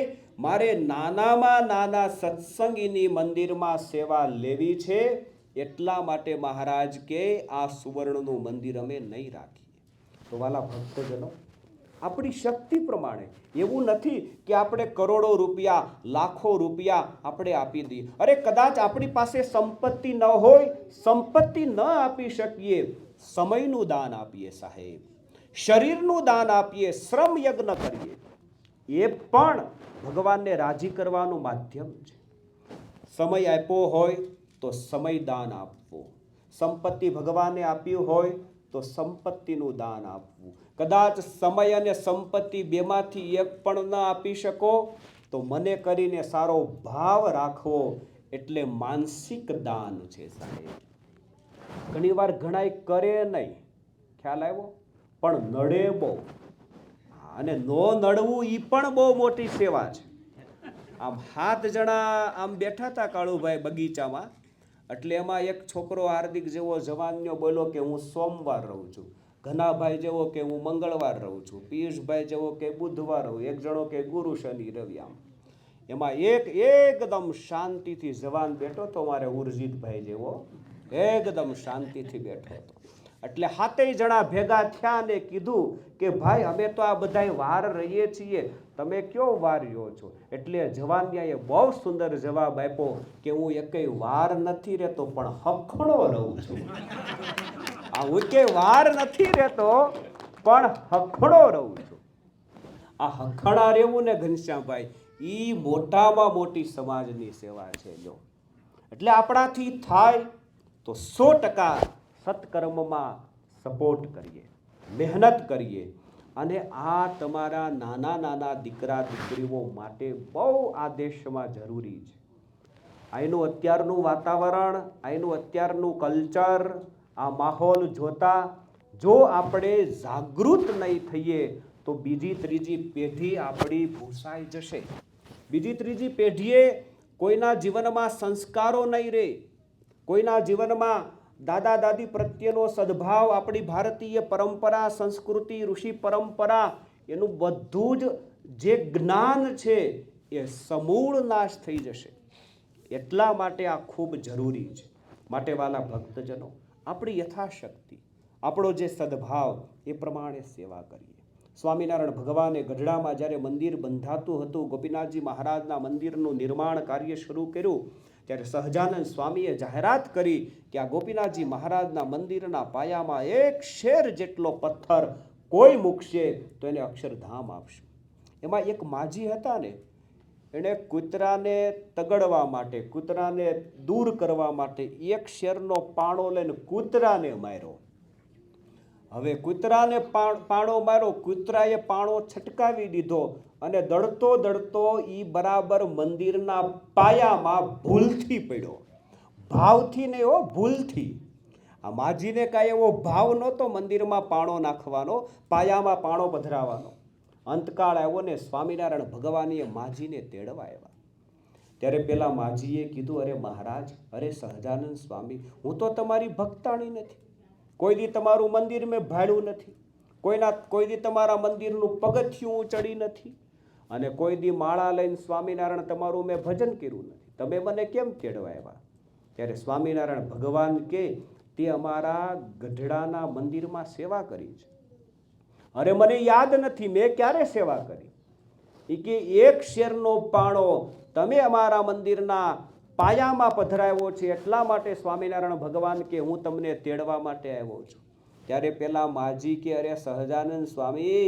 મારે નાનામાં નાના સત્સંગીની મંદિરમાં સેવા લેવી છે, એટલા માટે મહારાજ કે આ સુવર્ણનું મંદિર અમે નહીં રાખીએ. તો વાલા ભક્તજનો, આપણી શક્તિ પ્રમાણે, એવું નથી કે આપણે કરોડો રૂપિયા લાખો રૂપિયા આપણે આપી દઈએ. અરે કદાચ આપણી પાસે સંપત્તિ ન હોય, સંપત્તિ ન આપી શકીએ, સમયનું દાન આપીએ સાહેબ, શરીરનું દાન આપીએ, શ્રમ યજ્ઞ કરીએ, એ પણ ભગવાનને રાજી કરવાનું માધ્યમ છે. સમય આપ્યો હોય તો સમય દાન આપવું, સંપત્તિ ભગવાને આપ્યું હોય તો સંપત્તિનું દાન આપવું. કદાચ સમય અને સંપત્તિ બેમાંથી એક પણ ન આપી શકો તો મને કરીને સારો ભાવ રાખવો એટલે માનસિક દાન છે સાહેબ. ઘણીવાર ઘણાય કરે નહીં, ખ્યાલ આવ્યો, પણ નડે બહુ. અને નો નડવું એ પણ બહુ મોટી સેવા છે. આમ 7 જણા આમ બેઠા હતા કાળુભાઈ બગીચામાં. એટલે એમાં એક છોકરો હાર્દિક જેવો જવાનનો બોલ્યો કે હું સોમવાર રહું છું, ઘનાભાઈ જેવો કે હું મંગળવાર રહું છું, પિયુષભાઈ જેવો કે બુધવાર રહું, એક જણો કે ગુરુ શનિ રવિ. આમ એમાં એક એકદમ શાંતિથી જવાન બેઠો તો મારે ઉર્જિતભાઈ જેવો એકદમ શાંતિથી બેઠો હતો. એટલે 7 જણા ભેગા થયા ને કીધું કે ભાઈ અમે તો આ બધાય વાર રહીએ છીએ, તમે કયો વાર રહ્યો છો? એટલે જવાનિયાએ બહુ સુંદર જવાબ આપ્યો કે હું એકેય વાર નથી રહેતો પણ હખણો રહું છું. હું કે વાર નથી રહેતો પણ હખણો રહું છું. આ હખણા રહેવું ને ઘનશ્યામભાઈ, ઈ મોટામાં મોટી સમાજની સેવા છે. જો એટલે આપણાથી થાય તો 100% સત્કર્મમાં સપોર્ટ કરીએ, મહેનત કરીએ. અને આ તમારા નાના નાના દીકરા દીકરીઓ માટે બહુ આ દેશમાં જરૂરી છે. અહીંનું અત્યારનું વાતાવરણ, અહીંનું અત્યારનું કલ્ચર, આ માહોલ જોતા જો આપણે જાગૃત નહીં થઈએ તો બીજી ત્રીજી પેઢી આપણી ભૂસાઈ જશે. બીજી ત્રીજી પેઢીએ કોઈના જીવનમાં સંસ્કારો નહીં રહે, કોઈના જીવનમાં દાદા દાદી પ્રત્યેનો સદભાવ, આપણી ભારતીય પરંપરા, સંસ્કૃતિ, ઋષિ પરંપરા, એનું બધું જ જે જ્ઞાન છે એ સમૂળ નાશ થઈ જશે. એટલા માટે આ ખૂબ જરૂરી છે. માટે વાલા ભક્તજનો, આપણી યથાશક્તિ, આપણો જે સદભાવ એ પ્રમાણે સેવા કરીએ. સ્વામિનારાયણ ભગવાને ગઢડામાં જ્યારે મંદિર બંધાતું હતું, ગોપીનાથજી મહારાજના મંદિરનું નિર્માણ કાર્ય શરૂ કર્યું, ત્યારે સહજાનંદ સ્વામીએ જાહેરાત કરી કે આ ગોપીનાથજી મહારાજના મંદિરના પાયામાં 1 શેર જેટલો પથ્થર કોઈ મૂકશે તો એને અક્ષરધામ આપશું. એમાં એક માજી હતા ને, એણે કૂતરાને તગડવા માટે, કૂતરાને દૂર કરવા માટે 1 શેરનો પાણો લઈને કૂતરાને માર્યો. હવે કૂતરાને પાણો માર્યો, કૂતરાએ પાણો છટકાવી દીધો અને દડતો દડતો ઈ બરાબર મંદિરના પાયામાં ભૂલથી પડ્યો. ભાવથી નહીં હો, ભૂલથી. આ માજીને કાંઈ એવો ભાવ નહોતો મંદિરમાં પાણો નાખવાનો, પાયામાં પાણો પધરાવાનો. અંતકાળ આવ્યો ને સ્વામિનારાયણ ભગવાને માજીને તેડવા આવ્યા. ત્યારે પેલા માજીએ કીધું, અરે મહારાજ, અરે સહજાનંદ સ્વામી, હું તો તમારી ભક્તાણી નથી, કોઈ દી તમારું મંદિર મેં ભાડ્યું નથી, કોઈ દી તમારા મંદિરનું પગથિયું ચડી નથી, અને કોઈ દી માળા લઈને સ્વામિનારાયણ તમારું મેં ભજન કર્યું નથી, તમે મને કેમ તેડવા આવ્યા? ત્યારે સ્વામિનારાયણ ભગવાન કે તે અમારા ગઢડાના મંદિરમાં સેવા કરી છે. અરે મને યાદ નથી મેં ક્યારે સેવા કરી. એ કે 1 શેરનો પાણો તમે અમારા મંદિરના પાયામાં પધરાવ્યો છે, એટલા માટે સ્વામિનારાયણ ભગવાન કે હું તમને તેડવા માટે આવ્યો છું. ત્યારે પેલા માજી કે અરે સહજાનંદ સ્વામી,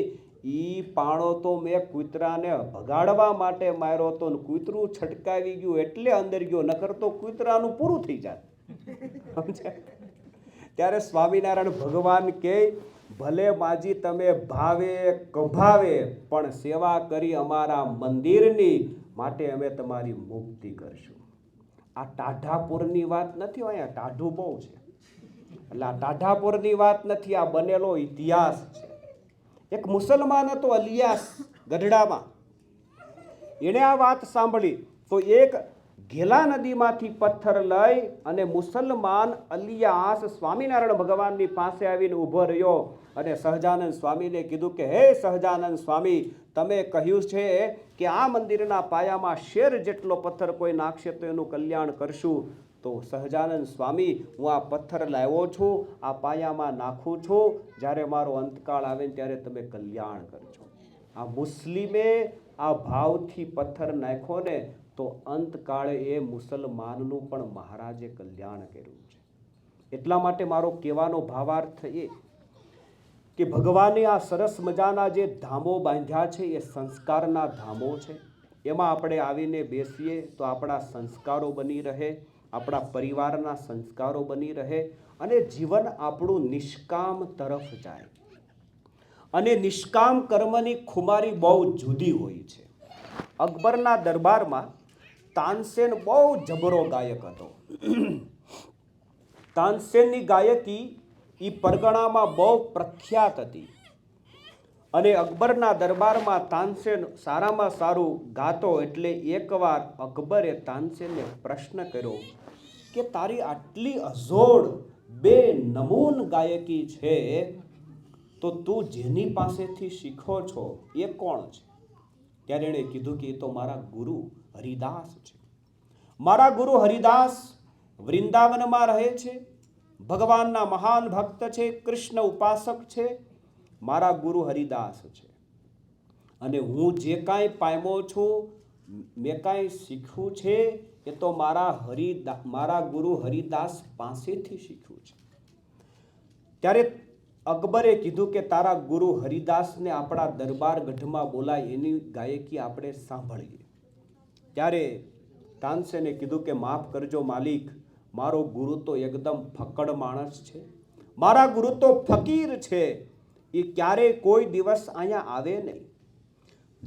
ઈ પાણો તો મેં કૂતરાને ભગાડવા માટે માર્યો તો, કૂતરું છટકાવી ગયું એટલે અંદર ગયો, નકર તો કૂતરાનું પૂરું થઈ જાત. ત્યારે સ્વામિનારાયણ ભગવાન કે ભલે માજી તમે ભાવે કભાવે પણ સેવા કરી અમારા મંદિરની, માટે અમે તમારી મુક્તિ કરશું. આ ટાઢાપુરની વાત નથી, અહીંયા ટાઢું બહુ છે, એટલે આ ટાઢાપુરની વાત નથી, આ બનેલો ઇતિહાસ છે. એક મુસલમાન હતો અલિયાસ ગઢડામાં, એણે આ વાત સાંભળી તો એક ઘેલા નદીમાંથી પથ્થર લઈ અને મુસલમાન અલિયાસ સ્વામિનારાયણ ભગવાનની પાસે આવીને ઊભો રહ્યો અને સહજાનંદ સ્વામીને કીધું કે હે સહજાનંદ સ્વામી, તમે કહ્યું છે કે આ મંદિરના પાયામાં શેર જેટલો પથ્થર કોઈ નાખશે તો એનું કલ્યાણ કરશું. તો સહજાનંદ સ્વામી, હું આ પથ્થર લાવ્યો છું, આ પાયામાં નાખું છું, જ્યારે મારો અંતકાળ આવે ત્યારે તમે કલ્યાણ કરજો. આ મુસ્લિમે આ ભાવથી પથ્થર નાખ્યો ને તો અંતકાળે એ મુસલમાનનું પણ મહારાજે કલ્યાણ કર્યું છે. એટલા માટે મારો કહેવાનો ભાવાર્થ એ કે ભગવાને આ સરસ મજાના જે ધામો બાંધ્યા છે એ સંસ્કારના ધામો છે. એમાં આપણે આવીને બેસીએ તો આપણા સંસ્કારો બની રહે, આપણા પરિવારના સંસ્કારો બની રહે અને જીવન આપણું નિષ્કામ તરફ જાય. અને નિષ્કામ કર્મની ખુમારી બહુ જુદી હોય છે. અકબરના દરબારમાં તાનસેન બહુ જબરો ગાયક હતો. તાનસેનની ગાયકી એ પરગણામાં બહુ પ્રખ્યાત હતી. અને અકબરના દરબારમાં તાનસેન સારામાં સારું ગાતો એટલે એકવાર અકબરે તાનસેનને પ્રશ્ન કર્યો કે તારી આટલી અજોડ બે નમૂન ગાયકી છે તો તું જેની પાસેથી શીખો છો એ કોણ છે? ત્યારે એણે કીધું કે એ તો મારા ગુરુ હરિદાસ છે. મારા ગુરુ હરિદાસ વૃંદાવનમાં રહે છે, ભગવાનના મહાન ભક્ત છે, કૃષ્ણ ઉપાસક છે. મારા ગુરુ હરિદાસ છે અને હું જે કાંઈ પામ્યો છું, મેં કાંઈ શીખ્યું છે એ તો મારા ગુરુ હરિદાસ પાસેથી શીખ્યું છે. ત્યારે અકબરે કીધું કે તારા ગુરુ હરિદાસને આપણા દરબાર ગઢમાં બોલાય, એની ગાયકી આપણે સાંભળીએ. ત્યારે તાનસેને કીધું કે માફ કરજો માલિક, મારો ગુરુ તો એકદમ ફક્કડ માણસ છે, મારા ગુરુ તો ફકીર છે, એ ક્યારેય કોઈ દિવસ અહીંયા આવે નહીં.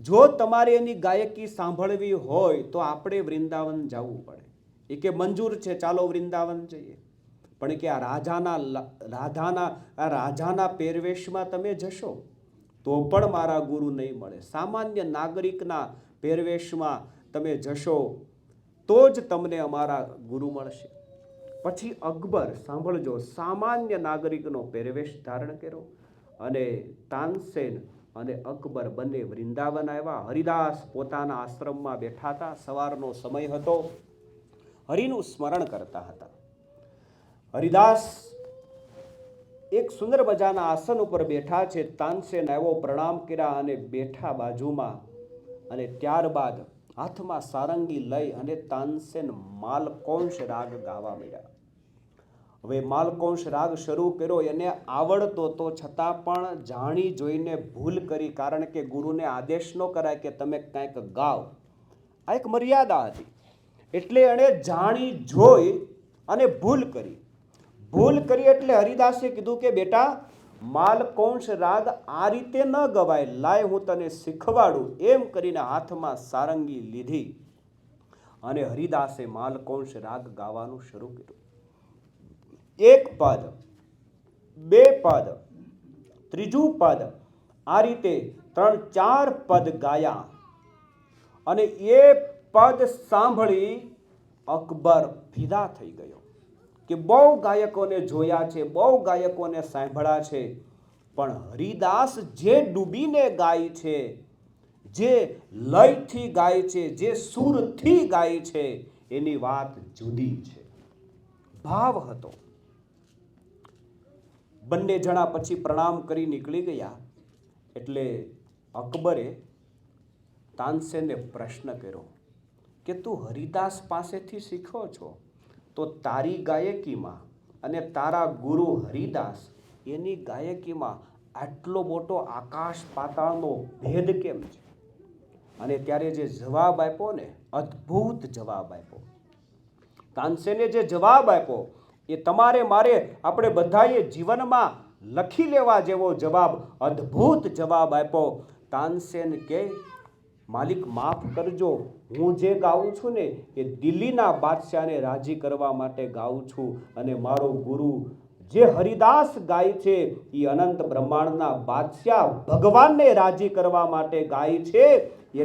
જો તમારે એની ગાયકી સાંભળવી હોય તો આપણે વૃંદાવન જવું પડે. એ કે મંજૂર છે, ચાલો વૃંદાવન જઈએ. પણ કે આ રાજાના પહેરવેશમાં તમે જશો તો પણ મારા ગુરુ નહીં મળે. સામાન્ય નાગરિકના પહેરવેશમાં તમે જશો તો જ તમને અમારા ગુરુ મળશે. પછી અકબર, સાંભળજો, સામાન્ય નાગરિકનો પહેરવેશ ધારણ કર્યો અને તાનસેન અને અકબર બંને વૃંદાવન આવ્યા. હરિદાસ પોતાના આશ્રમમાં બેઠા હતા. સવારનો સમય હતો, હરિનું સ્મરણ કરતા હતા. હરિદાસ એક સુંદર મજાના આસન ઉપર બેઠા છે. તાનસેન આવ્યો, પ્રણામ કર્યા અને બેઠા બાજુમાં. અને ત્યારબાદ હાથમાં સારંગી લઈ અને તાનસેન માલકોંશ રાગ ગાવા માંડ્યા. હવે માલકોંશ રાગ શરૂ કર્યો. એને આવડતો તો છતાં પણ જાણી જોઈને ભૂલ કરી, કારણ કે ગુરુને આદેશ ન કરાય કે તમે કંઈક ગાઓ. આ એક મર્યાદા હતી. એટલે એણે જાણી જોઈ અને ભૂલ કરી. ભૂલ કરી એટલે હરિદાસે કીધું કે બેટા, માલકોંશ રાગ આ રીતે ન ગવાય, લાય હું તને શીખવાડું. એમ કરીને હાથમાં સારંગી લીધી અને હરિદાસે માલકોંશ રાગ ગાવાનું શરૂ કર્યું. એક પદ, બે પદ, ત્રીજું પદ, આ રીતે 3-4 પદ ગાયા. અને એ પદ સાંભળી અકબર ફિદા થઈ ગયો કે બહુ ગાયકોને જોયા છે, બહુ ગાયકોને સાંભળ્યા છે, પણ હરિદાસ જે ડૂબીને ગાય છે, જે લયથી ગાય છે, જે સુરથી ગાય છે, એની વાત જુદી છે. ભાવ હતો. બંને જણા પછી પ્રણામ કરી નીકળી ગયા. એટલે અકબરે તાનસેનને પ્રશ્ન કર્યો કે તું હરિદાસ પાસેથી શીખ્યો છો તો તારી ગાયકીમાં અને તારા ગુરુ હરિદાસ એની ગાયકીમાં આટલો મોટો આકાશ પાતાળનો ભેદ કેમ છે? અને ત્યારે જે જવાબ આપ્યો ને, અદ્ભુત જવાબ આપ્યો. તાનસેને જે જવાબ આપ્યો એ તમારે મારે આપણે બધાએ જીવનમાં લખી લેવા જેવો જવાબ, અદ્ભુત જવાબ આપ્યો. તાનસેન કે માલિક માફ કરજો, હું જે ગાઉં છું ને એ દિલ્હીના બાદશાહને રાજી કરવા માટે ગાઉં છું, અને મારો ગુરુ જે હરિદાસ ગાય છે એ અનંત બ્રહ્માંડના બાદશાહ ભગવાનને રાજી કરવા માટે ગાય છે.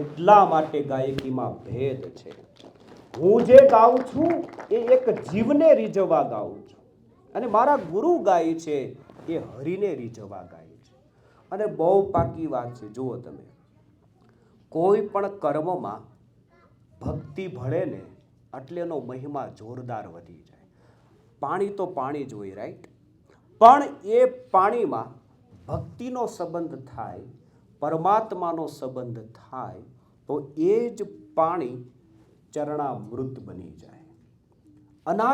એટલા માટે ગાયકીમાં ભેદ છે. હું જે ગાઉં છું એ એક જીવને રીઝવવા ગાઉં છું, અને મારા ગુરુ ગાય છે એ હરિને રીઝવવા ગાય છે. અને બહુ પાકી વાત છે. જુઓ તમે, કોઈ પણ કર્મમાં ભક્તિ ભળે ને એટલે એનો મહિમા જોરદાર વધી જાય. પાણી તો પાણી જ હોય, રાઈટ? પણ એ પાણીમાં ભક્તિનો સંબંધ થાય, પરમાત્માનો સંબંધ થાય, તો એ જ પાણી ચરણામૃત બની જાય. અનાજ